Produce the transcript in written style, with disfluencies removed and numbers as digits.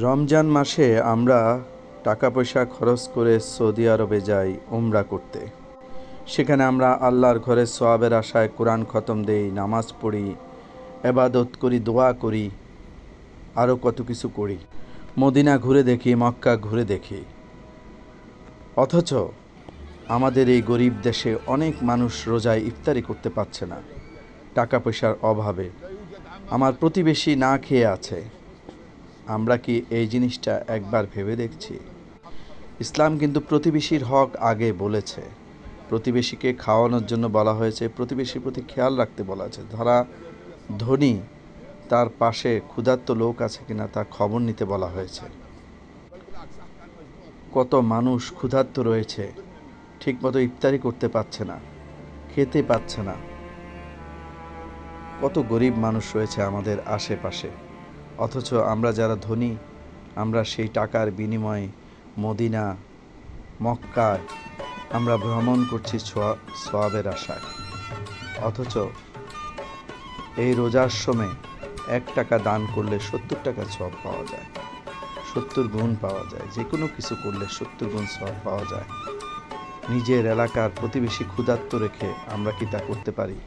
রমজান মাসে আমরা টাকা পয়সা খরচ করে সৌদি আরবে যাই উমরা করতে। সেখানে আমরা আল্লাহর ঘরে সওয়াবের আশায় কোরআন খতম দেই, নামাজ পড়ি, ইবাদত করি, দোয়া করি, আরও কত কিছু করি। মদিনা ঘুরে দেখি, মক্কা ঘুরে দেখি। অথচ আমাদের এই গরিব দেশে অনেক মানুষ রোজায় ইফতারি করতে পারছে না, টাকা পয়সার অভাবে। আমার প্রতিবেশী না খেয়ে আছে। আমরা কি এই জিনিসটা একবার ভেবে দেখছি? ইসলাম কিন্তু প্রতিবেশীর হক আগে বলেছে। প্রতিবেশীকে খাওয়ানোর জন্য বলা হয়েছে, প্রতিবেশীর প্রতি খেয়াল রাখতে বলা আছে। ধরা ধনী, তার পাশে ক্ষুধার্ত লোক আছে কিনা তা খবর নিতে বলা হয়েছে। কত মানুষ ক্ষুধার্ত রয়েছে, ঠিকমতো ইফতারি করতে পারছে না, খেতে পাচ্ছে না। কত গরিব মানুষ রয়েছে আমাদের আশেপাশে। অথচ আমরা যারা ধনী, আমরা সেই টাকার বিনিময়ে মদিনা, মক্কায় আমরা ভ্রমণ করছি সওয়াবের আশায়। অথচ এই রোজার সময় 1 টাকা দান করলে 70 টাকা সওয়াব পাওয়া যায়, 70 গুণ পাওয়া যায়। যে কোনো কিছু করলে 70 গুণ সওয়াব পাওয়া যায়। নিজের এলাকার প্রতিবেশী ক্ষুধার্ত রেখে আমরা কি তা করতে পারি?